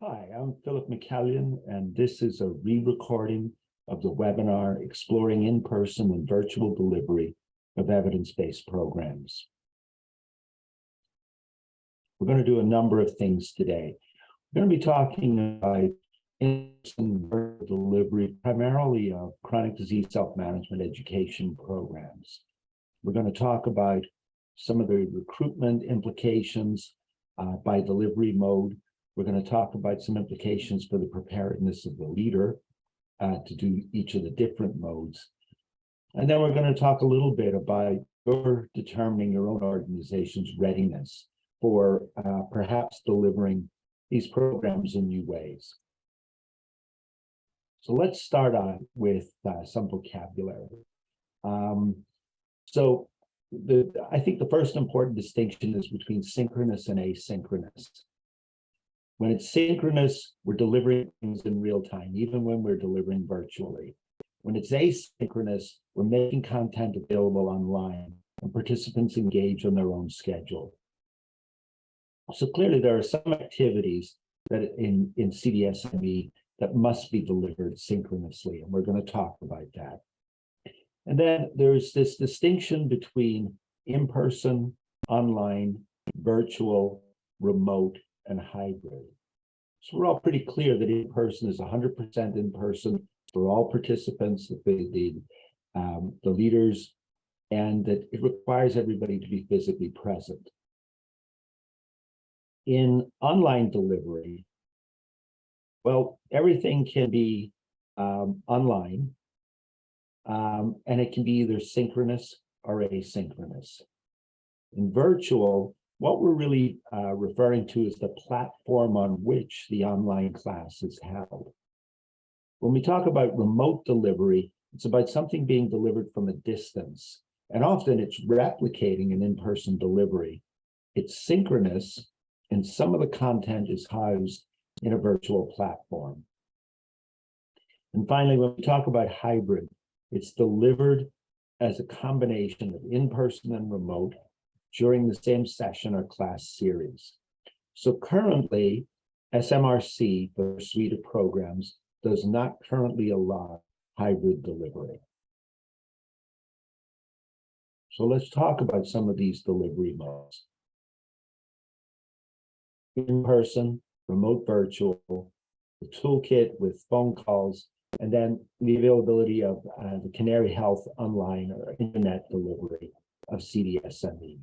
Hi, I'm Philip McCallion, and this is a re-recording of the webinar Exploring In-Person and Virtual Delivery of Evidence-Based Programs. We're going to do a number of things today. We're going to be talking about in-person virtual delivery, primarily of chronic disease self-management education programs. We're going to talk about some of the recruitment implications by delivery mode. We're going to talk about some implications for the preparedness of the leader to do each of the different modes. And then we're going to talk a little bit about your determining your own organization's readiness for perhaps delivering these programs in new ways. So let's start on with some vocabulary. I think the first important distinction is between synchronous and asynchronous. When it's synchronous, we're delivering things in real time, even when we're delivering virtually. When it's asynchronous, we're making content available online and participants engage on their own schedule. So clearly there are some activities that in CDSME that must be delivered synchronously, and we're going to talk about that. And then there's this distinction between in-person, online, virtual, remote, and hybrid. So we're all pretty clear that in-person is 100% in-person for all participants, the leaders, and that it requires everybody to be physically present. In online delivery, well, everything can be online, and it can be either synchronous or asynchronous. In virtual, what we're really referring to is the platform on which the online class is held. When we talk about remote delivery, it's about something being delivered from a distance, and often it's replicating an in-person delivery. It's synchronous, and some of the content is housed in a virtual platform. And finally, when we talk about hybrid, it's delivered as a combination of in-person and remote during the same session or class series. So currently, SMRC, the suite of programs, does not currently allow hybrid delivery. So let's talk about some of these delivery modes. In-person, remote virtual, the toolkit with phone calls, and then the availability of the Canary Health online or internet delivery of CDSME.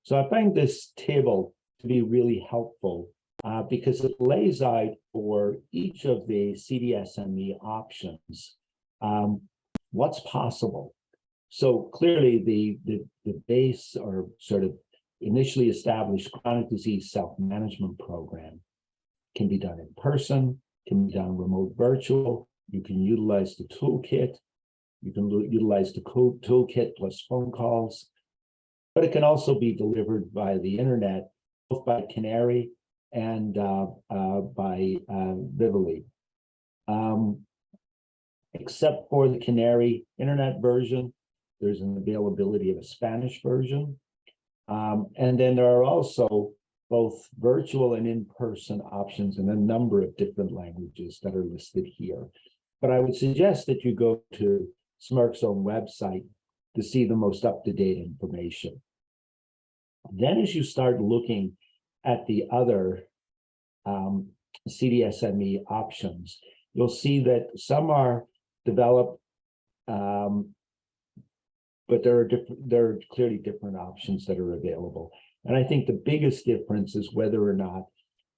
So I find this table to be really helpful because it lays out for each of the CDSME options what's possible. So clearly the base or sort of initially established chronic disease self-management program can be done in person, can be done remote virtual. You can utilize the toolkit. You can utilize the toolkit plus phone calls, but it can also be delivered via the internet, both by Canary and by Vivily. Except for the Canary internet version, there's an availability of a Spanish version. And then there are also both virtual and in-person options in a number of different languages that are listed here. But I would suggest that you go to SMRC's own website to see the most up-to-date information. Then as you start looking at the other CDSME options, you'll see that some are developed, but there are clearly different options that are available. And I think the biggest difference is whether or not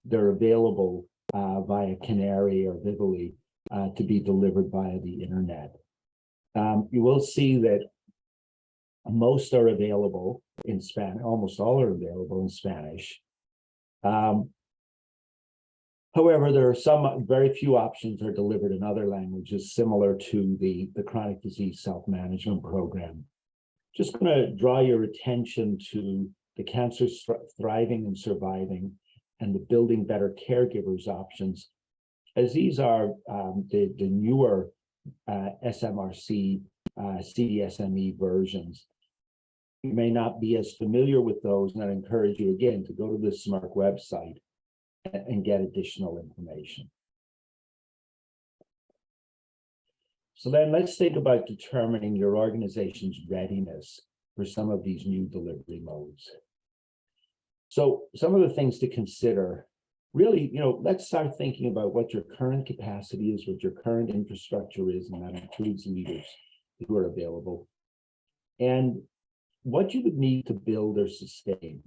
they're available via Canary or Vivily to be delivered via the internet. You will see that most are available in Spanish, almost all are available in Spanish. However, there are very few options are delivered in other languages similar to the chronic disease self-management program. Just going to draw your attention to the Cancer Thriving and Surviving and the Building Better Caregivers options, as these are the newer SMRC CDSME versions. you may not be as familiar with those, and I encourage you again to go to the SMART website and get additional information. So then let's think about determining your organization's readiness for some of these new delivery modes. So some of the things to consider, really, let's start thinking about what your current capacity is, what your current infrastructure is, and that includes leaders who are available, and what you would need to build or sustain.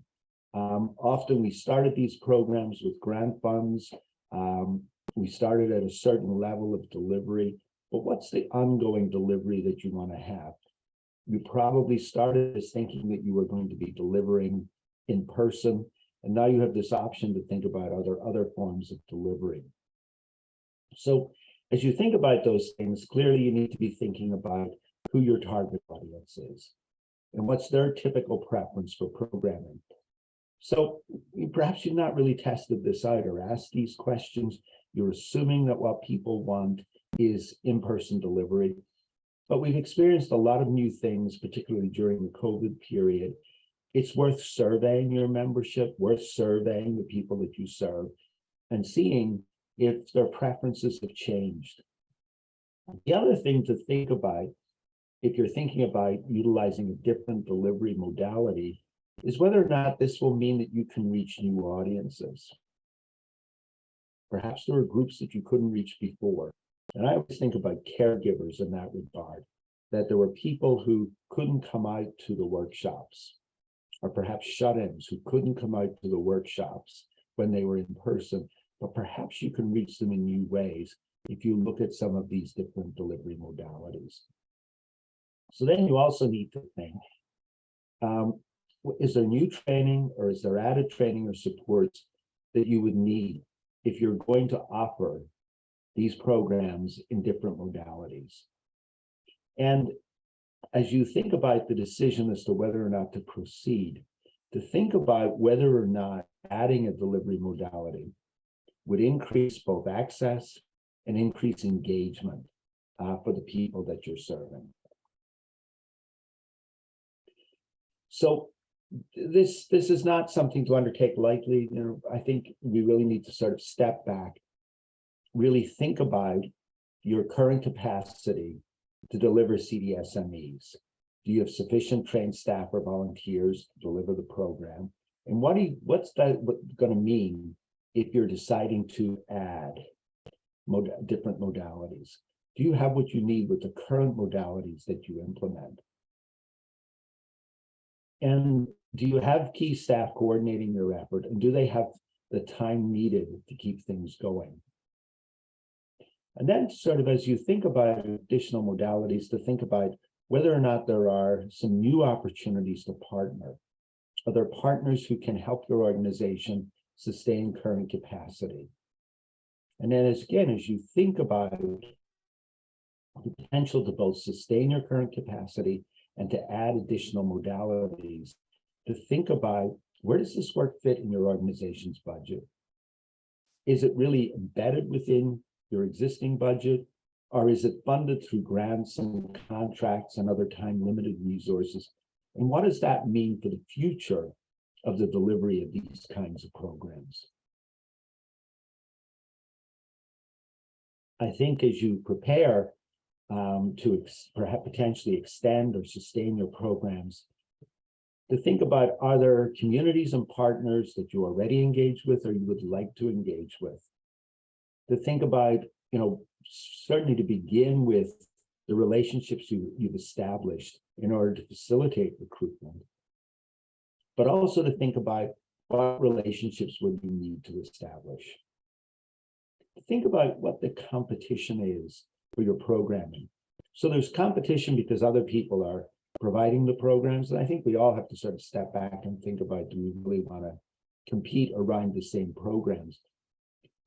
Often we started these programs with grant funds. We started at a certain level of delivery, but what's the ongoing delivery that you want to have? You probably started as thinking that you were going to be delivering in person, and now you have this option to think about other forms of delivery. So as you think about those things, clearly you need to be thinking about who your target audience is and what's their typical preference for programming. So perhaps you've not really tested this out or asked these questions. You're assuming that what people want is in-person delivery, but we've experienced a lot of new things, particularly during the COVID period. It's worth surveying your membership, worth surveying the people that you serve, and seeing if their preferences have changed. The other thing to think about, if you're thinking about utilizing a different delivery modality, is whether or not this will mean that you can reach new audiences. Perhaps there are groups that you couldn't reach before. And I always think about caregivers in that regard, that there were people who couldn't come out to the workshops, or perhaps shut-ins who couldn't come out to the workshops when they were in person, but perhaps you can reach them in new ways if you look at some of these different delivery modalities. So then you also need to think, is there new training or is there added training or supports that you would need if you're going to offer these programs in different modalities? And as you think about the decision as to whether or not to proceed, to think about whether or not adding a delivery modality would increase both access and increase engagement for the people that you're serving. So this is not something to undertake lightly. I think we really need to sort of step back, really think about your current capacity to deliver CDSMEs. Do you have sufficient trained staff or volunteers to deliver the program? And what's that going to mean if you're deciding to add different modalities? Do you have what you need with the current modalities that you implement? And do you have key staff coordinating your effort? And do they have the time needed to keep things going? And then sort of as you think about additional modalities, to think about whether or not there are some new opportunities to partner. Are there partners who can help your organization sustain current capacity? And then as you think about the potential to both sustain your current capacity and to add additional modalities, to think about where does this work fit in your organization's budget? Is it really embedded within your existing budget, or is it funded through grants and contracts and other time-limited resources? And what does that mean for the future of the delivery of these kinds of programs? I think as you prepare to perhaps potentially extend or sustain your programs, to think about, are there communities and partners that you already engage with or you would like to engage with? To think about, certainly to begin with the relationships you've established in order to facilitate recruitment, but also to think about what relationships would you need to establish. Think about what the competition is for your programming. So there's competition because other people are providing the programs, and I think we all have to sort of step back and think about, do we really want to compete around the same programs?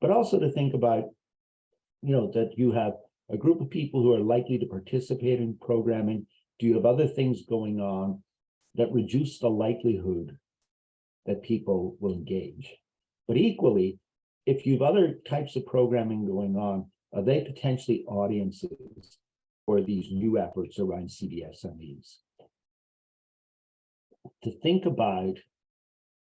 But also to think about, that you have a group of people who are likely to participate in programming. Do you have other things going on that reduce the likelihood that people will engage? But equally, if you have other types of programming going on, are they potentially audiences for these new efforts around CDSMEs? to think about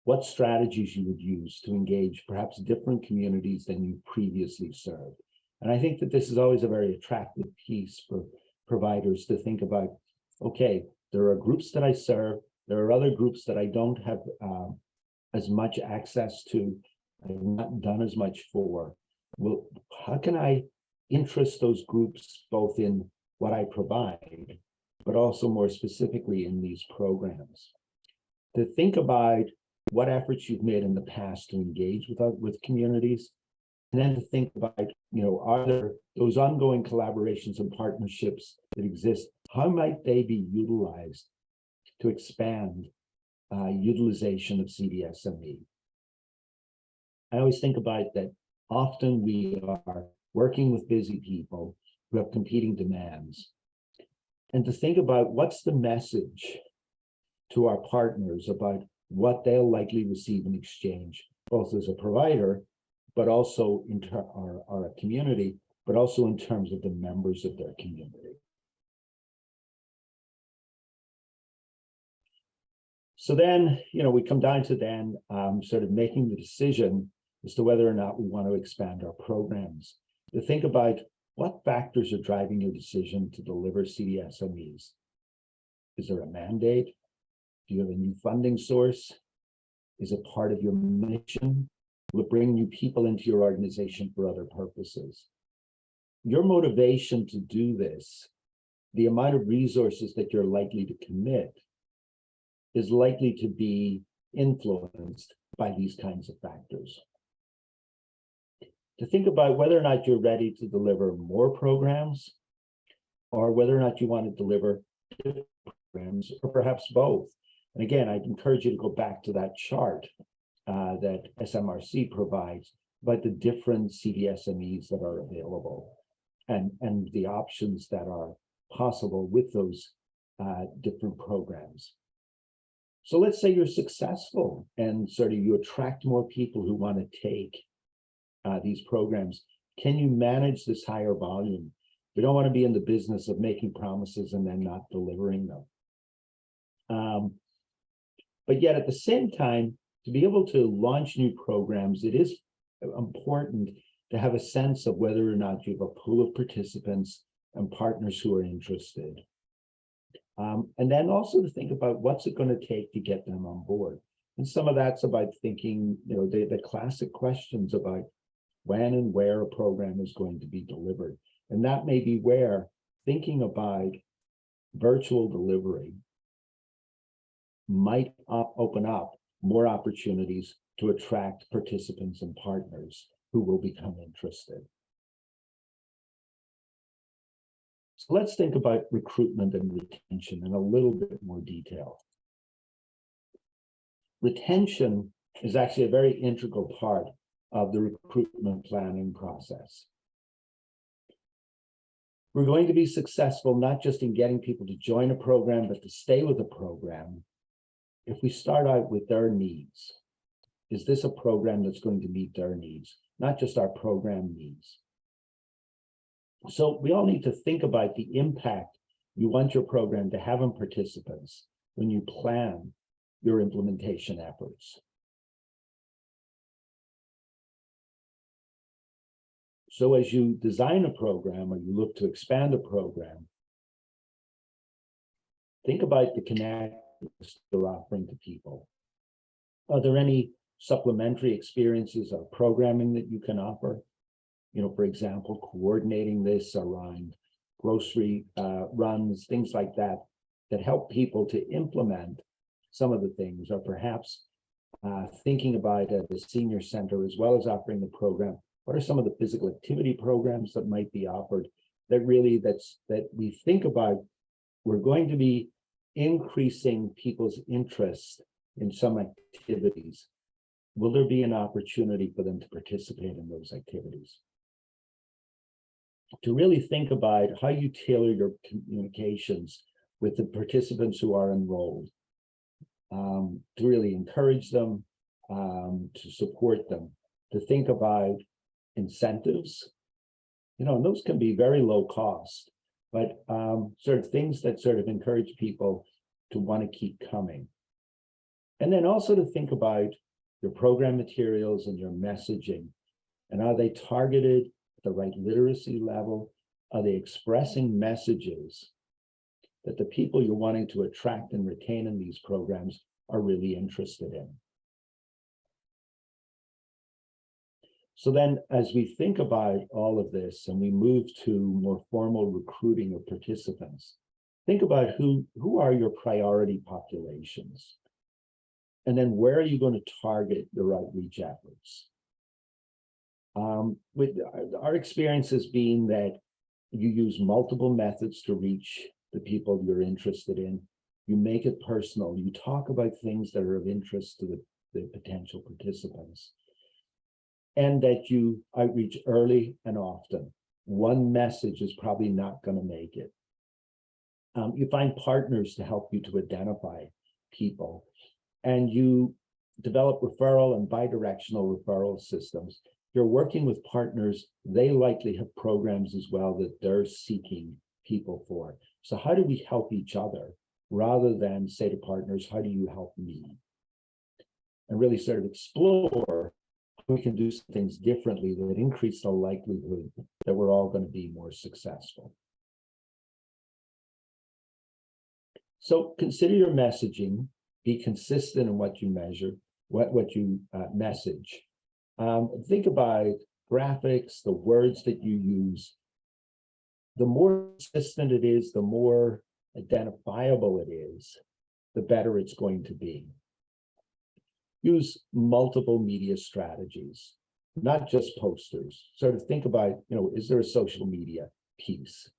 what strategies you would use to engage perhaps different communities than you previously served. And I think that this is always a very attractive piece for providers to think about, okay, there are groups that I serve, there are other groups that I don't have as much access to, I've not done as much for. Well, how can I interest those groups both in what I provide, but also more specifically in these programs? To think about what efforts you've made in the past to engage with communities, and then to think about, are there those ongoing collaborations and partnerships that exist? How might they be utilized to expand utilization of CDSME? I always think about that often we are working with busy people who have competing demands, and to think about what's the message to our partners about what they'll likely receive in exchange, both as a provider, but also in our community, but also in terms of the members of their community. So then, we come down to then sort of making the decision as to whether or not we want to expand our programs. To think about what factors are driving your decision to deliver CDSMEs. Is there a mandate? Do you have a new funding source? Is it part of your mission? Will it bring new people into your organization for other purposes? Your motivation to do this, the amount of resources that you're likely to commit, is likely to be influenced by these kinds of factors. To think about whether or not you're ready to deliver more programs, or whether or not you want to deliver different programs, or perhaps both. And again, I'd encourage you to go back to that chart that SMRC provides about the different CDSMEs that are available and the options that are possible with those different programs. So let's say you're successful and sort of you attract more people who want to take these programs. Can you manage this higher volume? We don't want to be in the business of making promises and then not delivering them. But yet at the same time, to be able to launch new programs, it is important to have a sense of whether or not you have a pool of participants and partners who are interested. And then also to think about what's it going to take to get them on board. And some of that's about thinking, the classic questions about when and where a program is going to be delivered. And that may be where thinking about virtual delivery might open up more opportunities to attract participants and partners who will become interested. So let's think about recruitment and retention in a little bit more detail. Retention is actually a very integral part of the recruitment planning process. We're going to be successful not just in getting people to join a program, but to stay with a program if we start out with their needs. Is this a program that's going to meet their needs, not just our program needs? So we all need to think about the impact you want your program to have on participants when you plan your implementation efforts. So as you design a program or you look to expand a program, think about the connections you're offering to people. Are there any supplementary experiences or programming that you can offer? For example, coordinating this around grocery runs, things like that, that help people to implement some of the things, or perhaps thinking about the senior center as well as offering the program. What are some of the physical activity programs that might be offered that we think about? We're going to be increasing people's interest in some activities. Will there be an opportunity for them to participate in those activities? To really think about how you tailor your communications with the participants who are enrolled, to really encourage them, to support them, to think about incentives, and those can be very low cost, but sort of things that sort of encourage people to want to keep coming. And then also to think about your program materials and your messaging. And are they targeted at the right literacy level? Are they expressing messages that the people you're wanting to attract and retain in these programs are really interested in? So then, as we think about all of this and we move to more formal recruiting of participants, think about who are your priority populations? And then where are you going to target your outreach efforts? With our experience has been that you use multiple methods to reach the people you're interested in. You make it personal. You talk about things that are of interest to the potential participants. And that you outreach early and often. One message is probably not going to make it. You find partners to help you to identify people, and you develop referral and bidirectional referral systems. You're working with partners, they likely have programs as well that they're seeking people for. So how do we help each other rather than say to partners, how do you help me? And really sort of explore how we can do some things differently that increase the likelihood that we're all going to be more successful. So consider your messaging, be consistent in what you measure, what you message. Think about graphics, the words that you use. The more consistent it is, the more identifiable it is, the better it's going to be. Use multiple media strategies, not just posters. Sort of think about, is there a social media piece?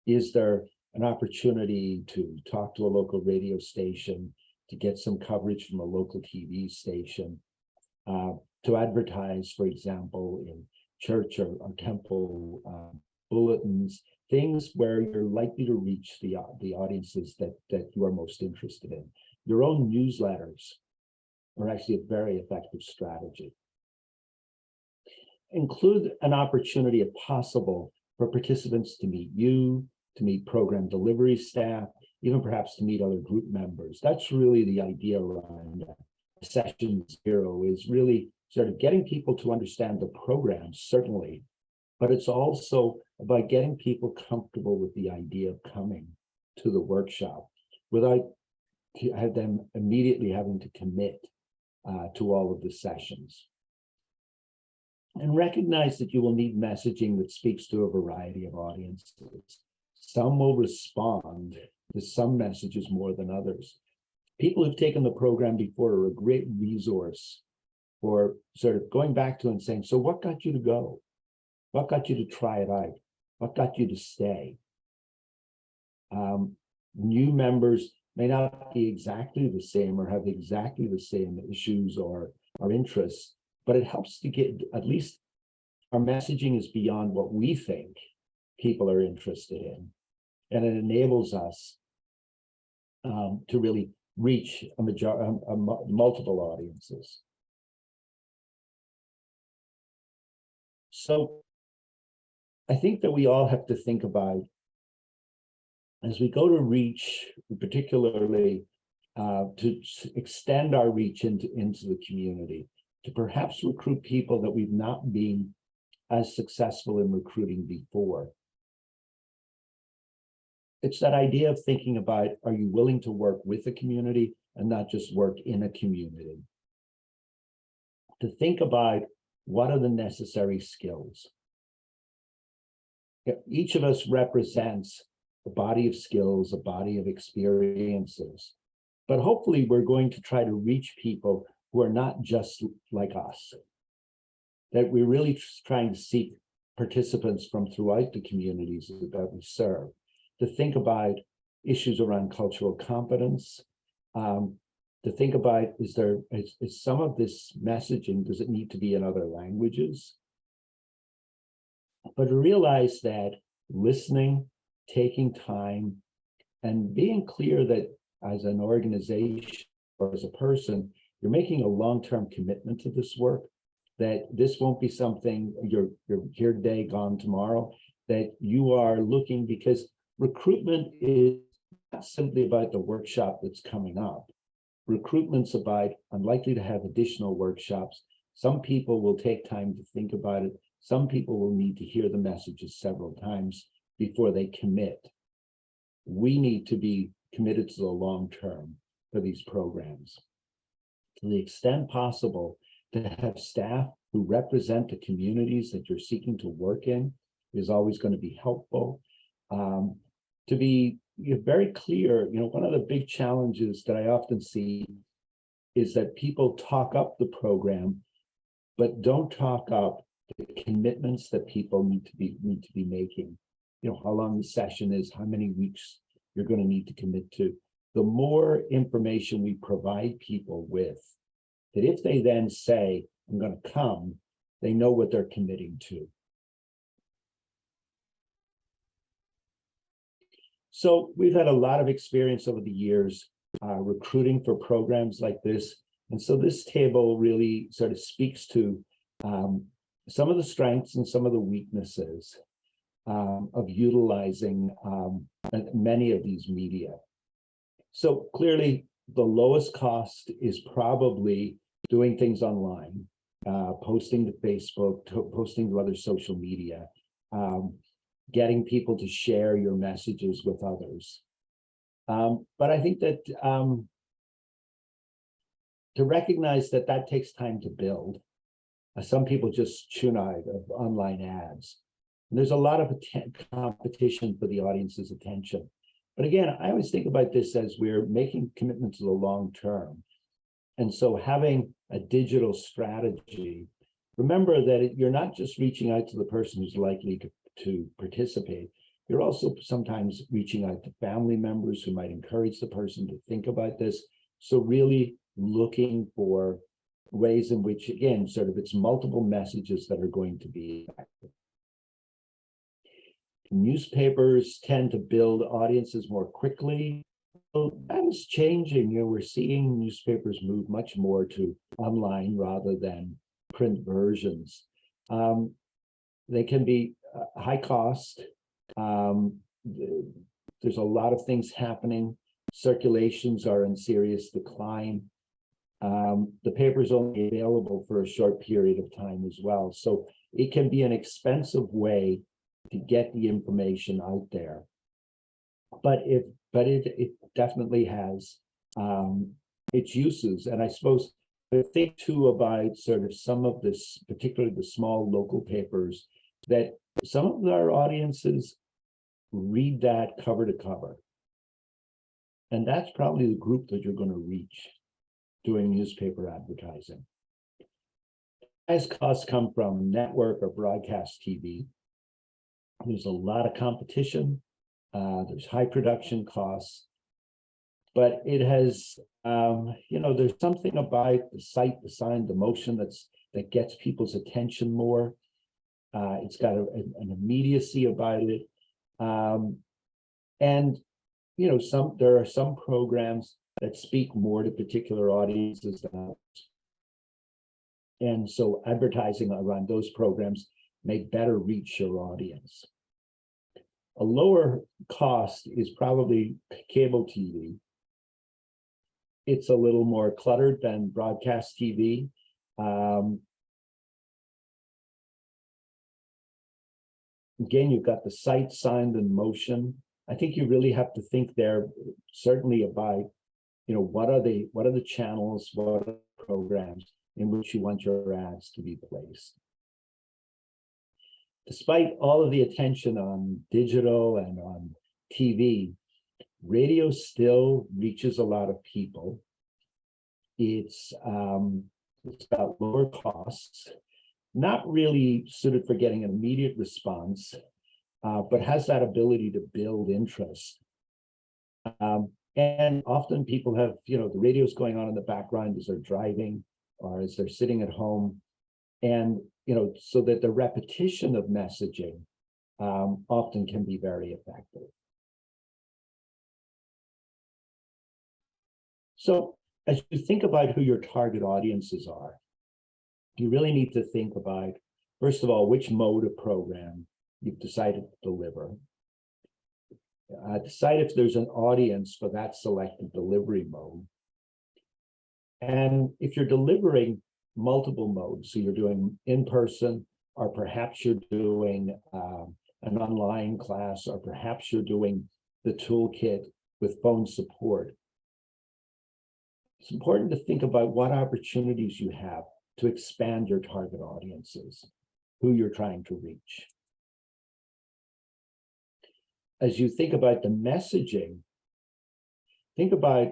Is there an opportunity to talk to a local radio station, to get some coverage from a local TV station, to advertise, for example, in church or temple bulletins, things where you're likely to reach the audiences that you are most interested in. Your own newsletters are actually a very effective strategy. Include an opportunity, if possible, for participants to meet you, to meet program delivery staff, even perhaps to meet other group members. That's really the idea around session 0, is really sort of getting people to understand the program, certainly, but it's also about getting people comfortable with the idea of coming to the workshop without have them immediately having to commit to all of the sessions. And recognize that you will need messaging that speaks to a variety of audiences. Some will respond to some messages more than others. People who've taken the program before are a great resource for sort of going back to and saying, so what got you to go? What got you to try it out? What got you to stay? New members may not be exactly the same or have exactly the same issues or interests, but it helps to get, at least our messaging is beyond what we think people are interested in. And it enables us to really reach multiple audiences. So I think that we all have to think about, as we go to reach, particularly to extend our reach into the community, to perhaps recruit people that we've not been as successful in recruiting before. It's that idea of thinking about, are you willing to work with a community and not just work in a community? To think about, what are the necessary skills? Each of us represents a body of skills, a body of experiences, but hopefully we're going to try to reach people who are not just like us, that we're really trying to seek participants from throughout the communities that we serve, to think about issues around cultural competence, to think about, is some of this messaging, does it need to be in other languages? But to realize that listening, taking time, and being clear that as an organization or as a person, you're making a long-term commitment to this work, that this won't be something you're here today, gone tomorrow, that you are looking, because recruitment is not simply about the workshop that's coming up. Recruitment's about, I'm likely to have additional workshops. Some people will take time to think about it. Some people will need to hear the messages several times before they commit. We need to be committed to the long term for these programs. To the extent possible, to have staff who represent the communities that you're seeking to work in is always going to be helpful. To be very clear, one of the big challenges that I often see is that people talk up the program, but don't talk up the commitments that people need to be making. How long the session is, how many weeks you're going to need to commit to. The more information we provide people with, that if they then say, I'm going to come, they know what they're committing to. So we've had a lot of experience over the years recruiting for programs like this. And so this table really sort of speaks to some of the strengths and some of the weaknesses of utilizing many of these media. So clearly, the lowest cost is probably doing things online, posting to Facebook, posting to other social media, getting people to share your messages with others. But I think that to recognize that that takes time to build. Some people just tune out of online ads. And there's a lot of competition for the audience's attention. But again, I always think about this as we're making commitments to the long term. And so having a digital strategy, remember that you're not just reaching out to the person who's likely to participate. You're also sometimes reaching out to family members who might encourage the person to think about this. So really looking for ways in which, again, sort of it's multiple messages that are going to be effective. Newspapers tend to build audiences more quickly. So that is changing. We're seeing newspapers move much more to online rather than print versions. They can be high cost. There's a lot of things happening. Circulations are in serious decline. The paper is only available for a short period of time as well. So it can be an expensive way to get the information out there. But it definitely has its uses. And I suppose I think too about sort of some of this, particularly the small local papers, that some of our audiences read that cover to cover. And that's probably the group that you're going to reach doing newspaper advertising. As costs come from network or broadcast TV, there's a lot of competition. There's high production costs, but it has, there's something about the sight, the sound, the motion that gets people's attention more. It's got an immediacy about it. And, there are some programs that speak more to particular audiences than others. And so advertising around those programs may better reach your audience. A lower cost is probably cable TV. It's a little more cluttered than broadcast TV. Again, you've got the sight, sound, and motion. I think you really have to think there certainly about, what are the channels, what are the programs in which you want your ads to be placed. Despite all of the attention on digital and on TV, radio still reaches a lot of people. It's got lower costs, not really suited for getting an immediate response, but has that ability to build interest. And often people have, the radio's going on in the background as they're driving or as they're sitting at home. And, so that the repetition of messaging often can be very effective. So as you think about who your target audiences are, you really need to think about, first of all, which mode of program you've decided to deliver. Decide if there's an audience for that selected delivery mode. And if you're delivering multiple modes, so you're doing in person, or perhaps you're doing an online class, or perhaps you're doing the toolkit with phone support, it's important to think about what opportunities you have to expand your target audiences, who you're trying to reach. As you think about the messaging, think about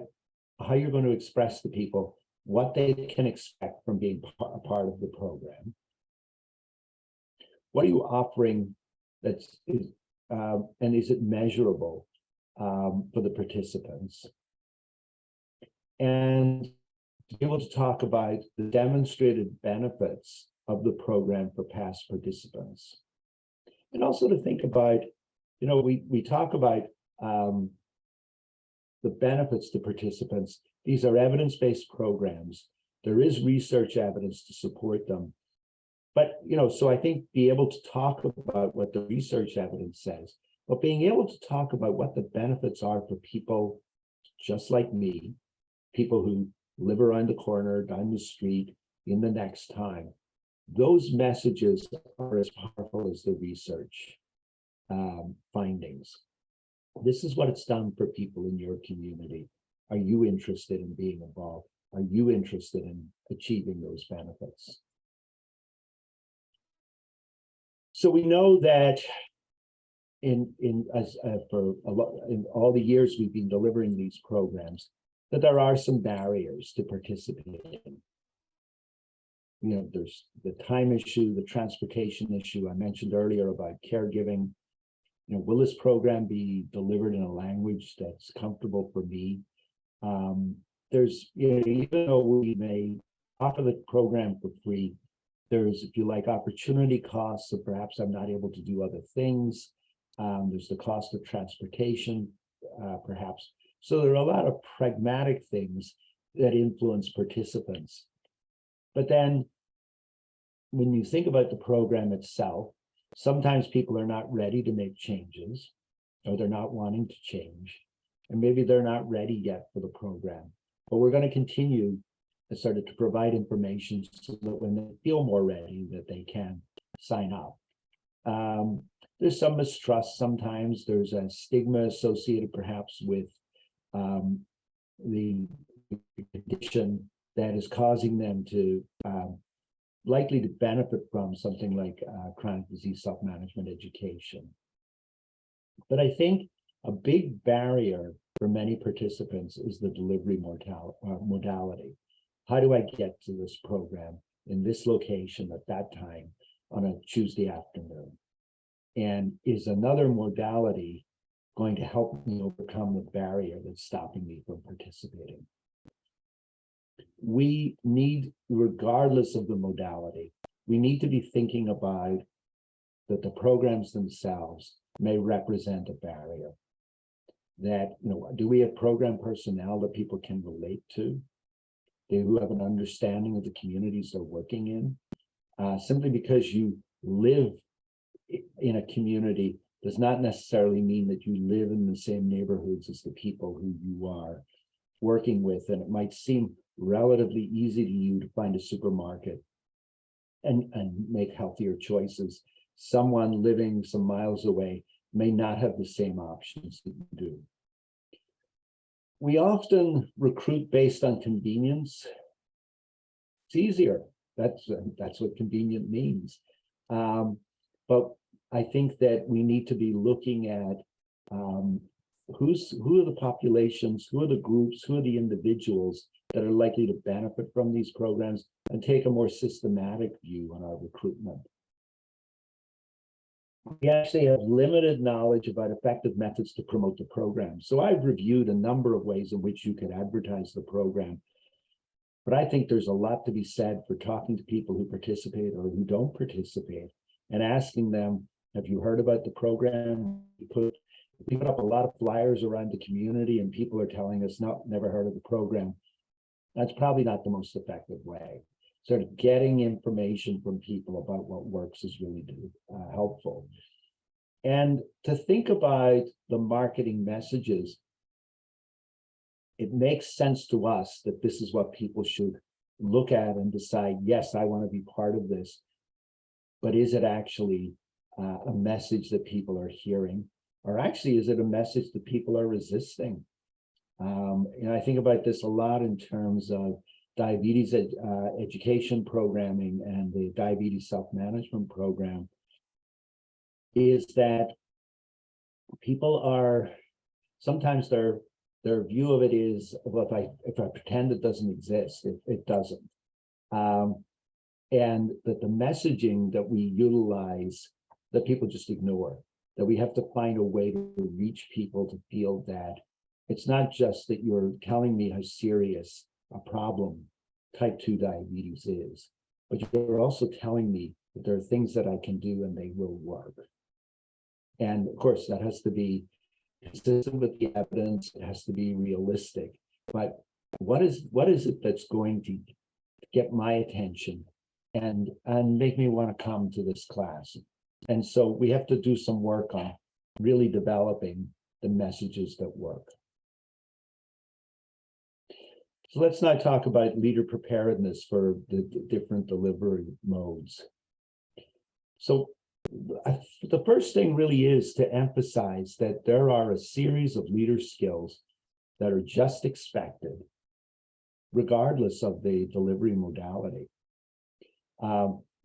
how you're going to express to people what they can expect from being a part of the program. What are you offering and is it measurable for the participants? And to be able to talk about the demonstrated benefits of the program for past participants. And also to think about, we talk about the benefits to participants. These are evidence-based programs. There is research evidence to support them. But, so I think be able to talk about what the research evidence says, but being able to talk about what the benefits are for people just like me, people who live around the corner, down the street, in the next time, those messages are as powerful as the research findings. This is what it's done for people in your community. Are you interested in being involved? Are you interested in achieving those benefits? So we know that in all the years we've been delivering these programs, that there are some barriers to participating. There's the time issue, the transportation issue. I mentioned earlier about caregiving. Will this program be delivered in a language that's comfortable for me? There's, even though we may offer the program for free, there's, if you like, opportunity costs, so perhaps I'm not able to do other things. There's the cost of transportation, perhaps. So there are a lot of pragmatic things that influence participants. But then when you think about the program itself, sometimes people are not ready to make changes, or they're not wanting to change, and maybe they're not ready yet for the program. But we're going to continue to provide information so that when they feel more ready, that they can sign up. There's some mistrust sometimes. There's a stigma associated perhaps with the condition that is causing them to likely to benefit from something like chronic disease self-management education. But I think a big barrier for many participants is the delivery modality. How do I get to this program in this location at that time on a Tuesday afternoon? And is another modality going to help me overcome the barrier that's stopping me from participating? We need, regardless of the modality, we need to be thinking about that the programs themselves may represent a barrier. That, do we have program personnel that people can relate to? Who have an understanding of the communities they're working in? Simply because you live in a community does not necessarily mean that you live in the same neighborhoods as the people who you are working with. And it might seem relatively easy to you to find a supermarket and make healthier choices. Someone living some miles away may not have the same options that you do. We often recruit based on convenience. It's easier. That's what convenient means. But I think that we need to be looking at who are the populations, who are the groups, who are the individuals that are likely to benefit from these programs, and take a more systematic view on our recruitment. We actually have limited knowledge about effective methods to promote the program. So I've reviewed a number of ways in which you could advertise the program. But I think there's a lot to be said for talking to people who participate or who don't participate and asking them, have you heard about the program? We put up a lot of flyers around the community and people are telling us, no, never heard of the program. That's probably not the most effective way. Sort of getting information from people about what works is really helpful. And to think about the marketing messages, it makes sense to us that this is what people should look at and decide, yes, I want to be part of this. But is it actually a message that people are hearing? Or actually, is it a message that people are resisting? I think about this a lot in terms of diabetes education programming and the diabetes self-management program, is that people are, sometimes their view of it is, well, if I pretend it doesn't exist, it doesn't. And that the messaging that we utilize, that people just ignore, that we have to find a way to reach people to feel that it's not just that you're telling me how serious a problem type 2 diabetes is, but you're also telling me that there are things that I can do and they will work. And of course, that has to be consistent with the evidence. It has to be realistic. But what is it that's going to get my attention and make me want to come to this class? And so we have to do some work on really developing the messages that work. So let's now talk about leader preparedness for the different delivery modes. So the first thing really is to emphasize that there are a series of leader skills that are just expected, regardless of the delivery modality.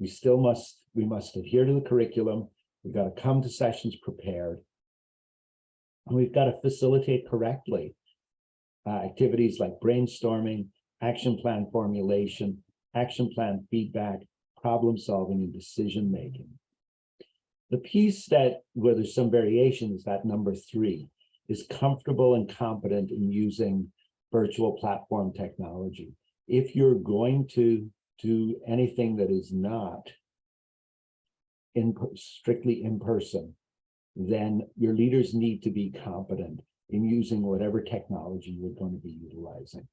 We must adhere to the curriculum. We've got to come to sessions prepared, and we've got to facilitate correctly activities like brainstorming, action plan formulation, action plan feedback, problem solving, and decision making. The piece that, where there's some variation, is that number 3, is comfortable and competent in using virtual platform technology. If you're going to do anything that is not strictly in person, then your leaders need to be competent in using whatever technology you're going to be utilizing.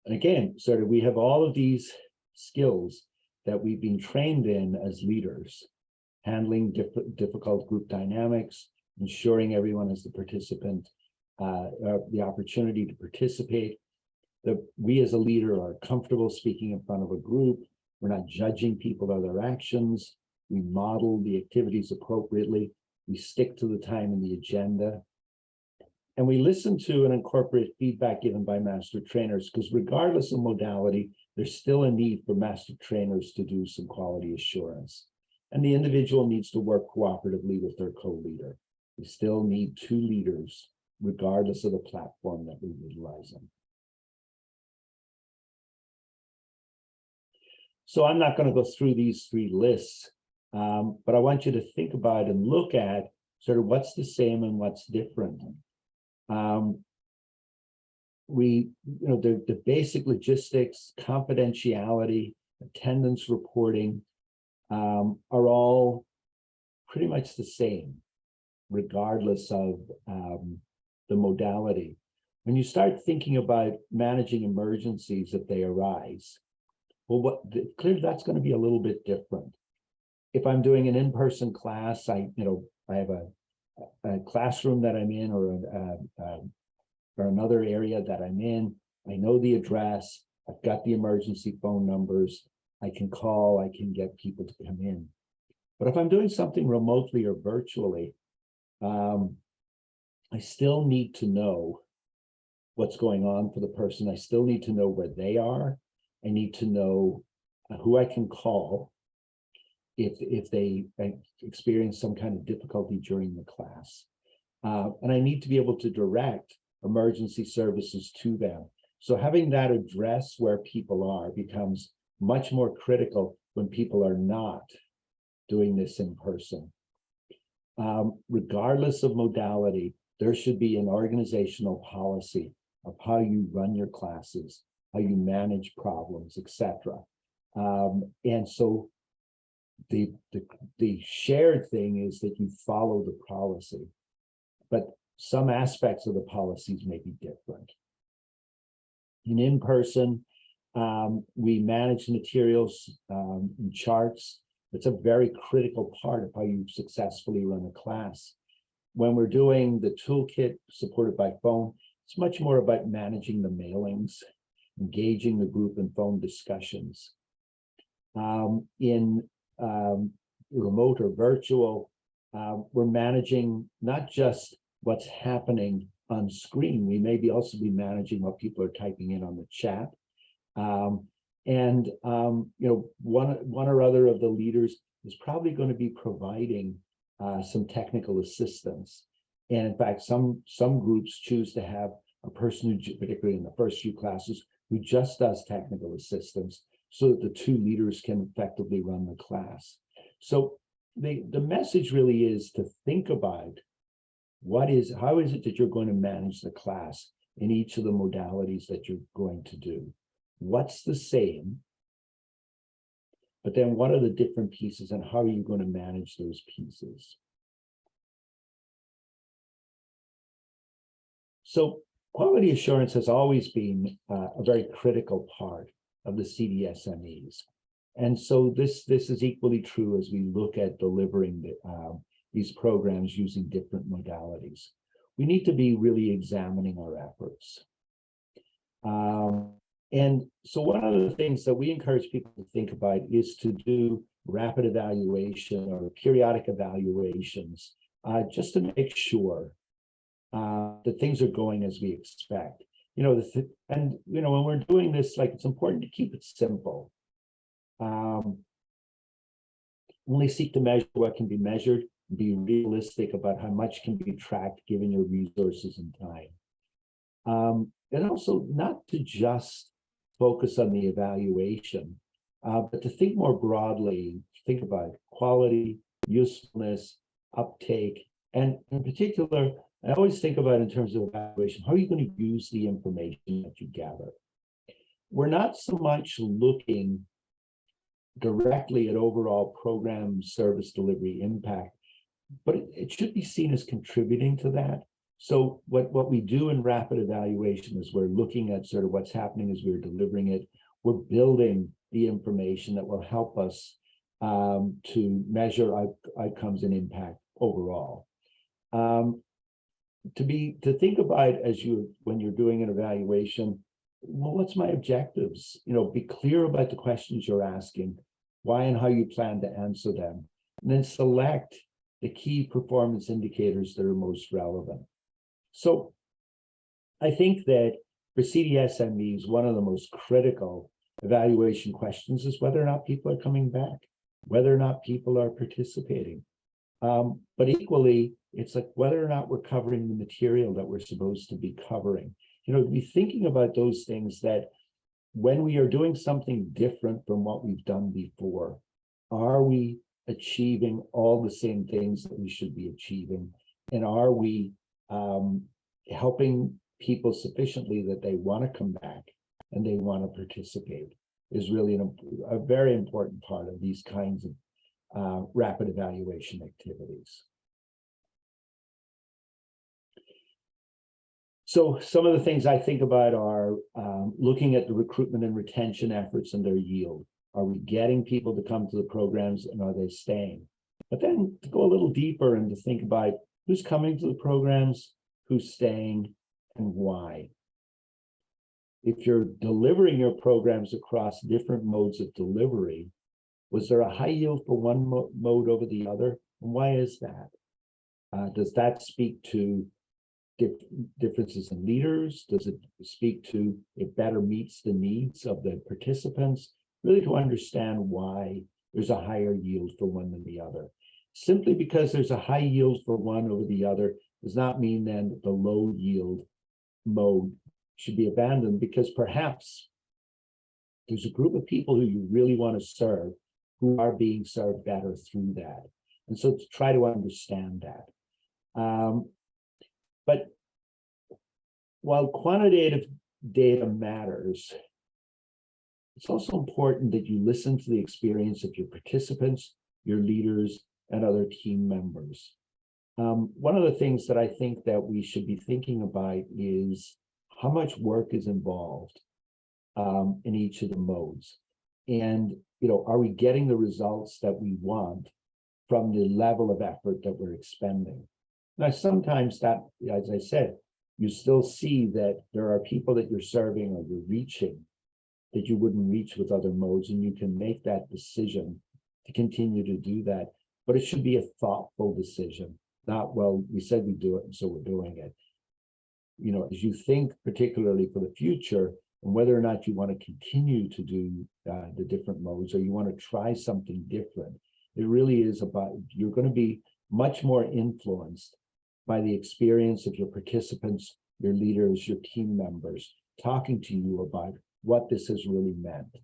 And again, sort of, we have all of these skills that we've been trained in as leaders: handling difficult group dynamics, ensuring everyone as the participant, the opportunity to participate, that we as a leader are comfortable speaking in front of a group. We're not judging people or their actions. We model the activities appropriately. We stick to the time and the agenda. And we listen to and incorporate feedback given by master trainers, because regardless of modality, there's still a need for master trainers to do some quality assurance. And the individual needs to work cooperatively with their co-leader. We still need 2 leaders, regardless of the platform that we're utilizing. So I'm not going to go through these 3 lists, but I want you to think about and look at sort of what's the same and what's different. The basic logistics, confidentiality, attendance reporting are all pretty much the same, regardless of the modality. When you start thinking about managing emergencies if they arise, well, clearly that's going to be a little bit different. If I'm doing an in-person class, I have a classroom that I'm in, or another area that I'm in. I know the address. I've got the emergency phone numbers. I can call. I can get people to come in. But if I'm doing something remotely or virtually, I still need to know what's going on for the person. I still need to know where they are. I need to know who I can call if they experience some kind of difficulty during the class. And I need to be able to direct emergency services to them. So having that address where people are becomes much more critical when people are not doing this in person. Regardless of modality, there should be an organizational policy of how you run your classes, how you manage problems, etc. And so the shared thing is that you follow the policy, but some aspects of the policies may be different. In person, we manage materials and charts. It's a very critical part of how you successfully run a class. when we're doing the toolkit supported by phone, it's much more about managing the mailings, engaging the group in phone discussions. In remote or virtual, we're managing not just what's happening on screen, we may be also be managing what people are typing in on the chat. One or other of the leaders is probably going to be providing some technical assistance. And in fact, some groups choose to have a person who, particularly in the first few classes, who just does technical assistance so that the two leaders can effectively run the class. So the message really is to think about how is it that you're going to manage the class in each of the modalities that you're going to do. What's the same? But then what are the different pieces and how are you going to manage those pieces? So quality assurance has always been a very critical part of the CDSMEs. And so this is equally true as we look at delivering these programs using different modalities. We need to be really examining our efforts. And so one of the things that we encourage people to think about is to do rapid evaluation or periodic evaluations, just to make sure that things are going as we expect. When we're doing this, it's important to keep it simple. Only seek to measure what can be measured, be realistic about how much can be tracked given your resources and time. And also not to just focus on the evaluation, but to think more broadly, think about quality, usefulness, uptake, and in particular, I always think about in terms of evaluation, how are you going to use the information that you gather? We're not so much looking directly at overall program service delivery impact, but it should be seen as contributing to that. So what we do in rapid evaluation is we're looking at sort of what's happening as we're delivering it. We're building the information that will help us to measure outcomes and impact overall. To think about when you're doing an evaluation, well, what's my objectives? Be clear about the questions you're asking, why and how you plan to answer them, and then select the key performance indicators that are most relevant. So I think that for CDSMEs, one of the most critical evaluation questions is whether or not people are coming back, whether or not people are participating. But equally, it's whether or not we're covering the material that we're supposed to be covering. Be thinking about those things, that when we are doing something different from what we've done before, are we achieving all the same things that we should be achieving? And are we helping people sufficiently that they want to come back and they want to participate? Is really a very important part of these kinds of rapid evaluation activities. So some of the things I think about are looking at the recruitment and retention efforts and their yield. Are we getting people to come to the programs, and are they staying? But then to go a little deeper and to think about who's coming to the programs, who's staying, and why. If you're delivering your programs across different modes of delivery, was there a high yield for one mode over the other? And why is that? Does that speak to differences in leaders? Does it speak to it better meets the needs of the participants? Really to understand why there's a higher yield for one than the other. Simply because there's a high yield for one over the other does not mean then that the low yield mode should be abandoned, because perhaps there's a group of people who you really want to serve who are being served better through that. And so to try to understand that. But while quantitative data matters, it's also important that you listen to the experience of your participants, your leaders, and other team members. One of the things that I think that we should be thinking about is how much work is involved in each of the modes. And, are we getting the results that we want from the level of effort that we're expending? Now, sometimes that, as I said, you still see that there are people that you're serving or you're reaching that you wouldn't reach with other modes, and you can make that decision to continue to do that. But it should be a thoughtful decision, not, well, we said we'd do it, and so we're doing it. You know, as you think particularly for the future, and whether or not you want to continue to do the different modes, or you want to try something different, it really is about, you're going to be much more influenced by the experience of your participants, your leaders, your team members, talking to you about what this has really meant.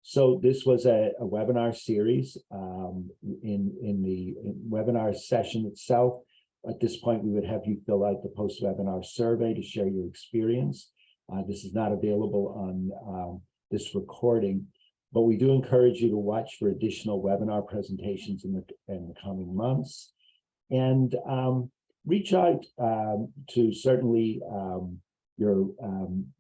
So this was a webinar series. In the webinar session itself, at this point, we would have you fill out the post-webinar survey to share your experience. This is not available on this recording, but we do encourage you to watch for additional webinar presentations in the coming months. And reach out to certainly your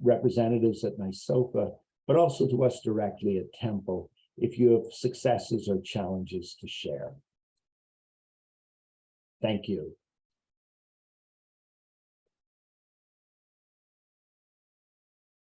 representatives at NYSOFA, but also to us directly at Temple if you have successes or challenges to share. Thank you.